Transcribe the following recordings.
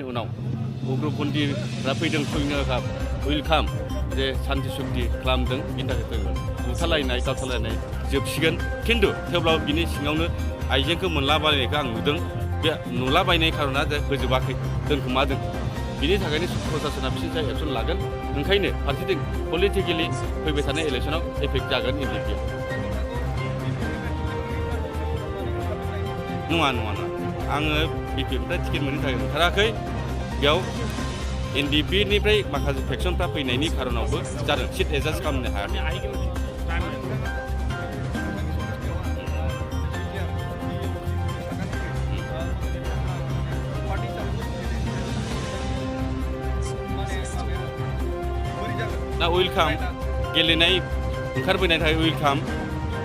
उनाव उग्रपन्थीफ्रा फैदों सैन्यफ्रा वेलकाम जे शान्ति सुक्ति खालामदों बिनि थाखाय जोङो बुथारलायनाय गावथारलायनाय जोबसिगोन खिन्थु थेवब्लाबो बिनि सिङावनो आइजेंखौ मोनलाबायनायखौ आं नुदों बे नुलाबायनाय खार'ना होजोबाखै दोनखोमादों बिनि थाखायनो प्रसासना बिसोर जाय एक्सन लागोन ओंखायनो फारसेथिं पलिटिकेलि फैबाय थानाय इलेक्सनाव एफेक्ट जागोन एनडिपि नङा आङो बिपिएफनिफ्राय टिकेट मोननो थाखाय ओंखाराखै बेयाव एनडिपिनिफ्राय माखासे फेक्सनफ्रा फैनायनि खार'नावबो जादों सिट एडजास्ट खालामनो हायाखै ना वेलकाम गेलेनाय ओंखारबोनाय थाखाय वेलकाम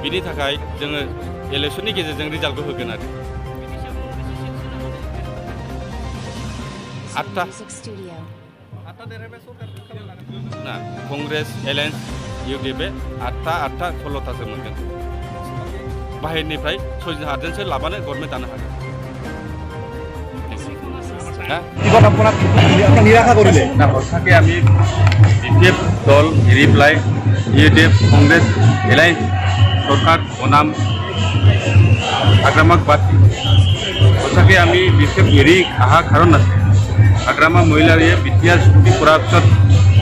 बिनि थाखाय जोङो इलेक्सननि गेजेरजों रिजाल्टखौ होगोन आरो 8टा ना कंग्रेस एलायन्स इउडिएफए 8टा 16टासो मोनगोन बाहेरनिफ्राय 8जनसो लाबानो गभर्नमेन्ट दानो हागोन নিৰাশা কৰিলে না সঁচাকৈ আমি বিপিএফ দল এৰি পেলাই ইউডিএফ কংগ্ৰেছ এলায়েন্স চৰকাৰ বনাম আগ্ৰামাক বাদ সঁচাকৈ আমি বিপিএফ এৰি অহা কাৰণ আছে আগ্ৰামা মহিলাৰীয়ে বিটিআৰ চুক্তি কৰাৰ পিছত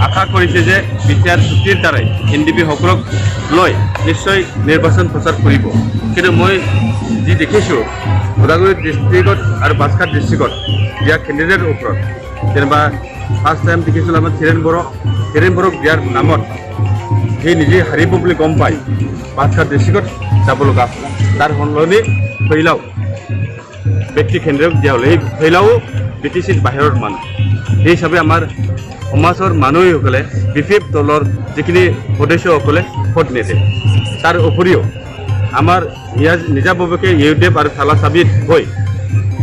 আশা কৰিছে যে বিটিআৰ চুক্তিৰ দ্বাৰাই এনডিপি সকলক লৈ নিশ্চয় নিৰ্বাচন প্ৰচাৰ কৰিব কিন্তু মই যি দেখিছোঁ ওদালগুৰি ডিষ্ট্ৰিক্টত আৰু বাছখাট ডিষ্ট্ৰিক্টত দিয়া কেণ্ডিডেটৰ ওপৰত যেনিবা ফাৰ্ষ্ট টাইম দেখিছিলোঁ আমাৰ ধীৰেণ বড়োক দিয়াৰ নামত সি নিজে হাৰিব বুলি গম পাই বাছখাট ডিষ্ট্ৰিক্টত যাব লগা তাৰ সলনি ফৈলাও ব্যক্তি কেন্দ্ৰক দিয়া হ'ল এই ফৈলাও বিটিচিৰ বাহিৰৰ মানুহ সেই হিচাপে আমাৰ সমাজৰ মানুহসকলে বিপিএফ দলৰ যিখিনি সদস্যসকলে ভোট নিদিয়ে তাৰ উপৰিও আমাৰ নিজাববীয়াকৈ ইউডিএফ আৰু থালা চাবিত হৈ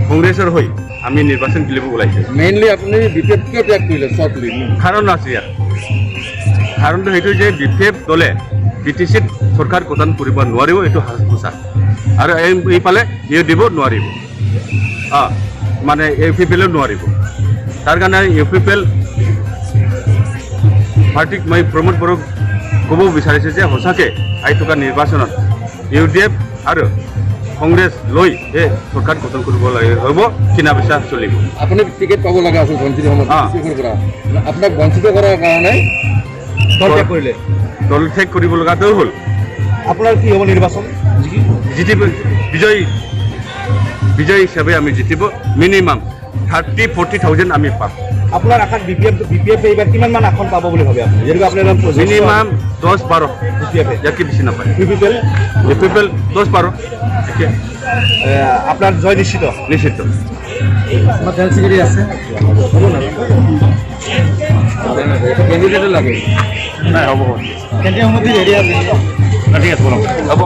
কংগ্ৰেছৰ হৈ আমি নিৰ্বাচন খেলিব ওলাইছোঁ মেইনলি আপুনি বিপিএফ কিয় ত্যাগ কৰিলে চৰ্টলি কাৰণ আছে ইয়াত কাৰণটো সেইটো যে বিপিএফ দলে বিটিচিত চৰকাৰ গঠন কৰিব নোৱাৰিব এইটো সঁচা আৰু এইফালে ইউডিএফো নোৱাৰিব মানে ইউপিপিএলো নোৱাৰিব তাৰ কাৰণে ইউপিপিএল পাৰ্টিক মই প্ৰমোদ বড়োক ক'ব বিচাৰিছোঁ যে সঁচাকৈ আহি থকা নিৰ্বাচনত ইউডিএফ আৰু কংগ্ৰেছ লৈ এই চৰকাৰ গঠন কৰিব হ'ব কিনা বেচা চলিব আপুনি টিকেট পাব লগা আছিল বঞ্চিত সময়ত পৰা আপোনাক বঞ্চিত কৰাৰ কাৰণে দল ত্যাগ কৰিলে দল ত্যাগ কৰিব লগাটো হ'ল আপোনাৰ কি হ'ব নিৰ্বাচন জিতিব বিজয় হিচাপে আমি জিতিব মিনিমাম 30-40,000 আমি পাম আপোনাৰ আশাত বিপিএফ এইবাৰ কিমানমান আসন পাব বুলি ভাবে আপুনি যেনেকৈ আপুনি মিনিমাম 10-12 বিপিএফ ইয়াতকৈ বেছি নাপায় ইউপিপিএল 10-12 আপোনাৰ জয় নিশ্চিত আমাৰ টেনচিকাৰী আছে কেন্দ্ৰীয় লাগে নাই হ'ব কেন্দ্ৰীয় সমিতি হেৰি আছে ঠিক আছে হ'ব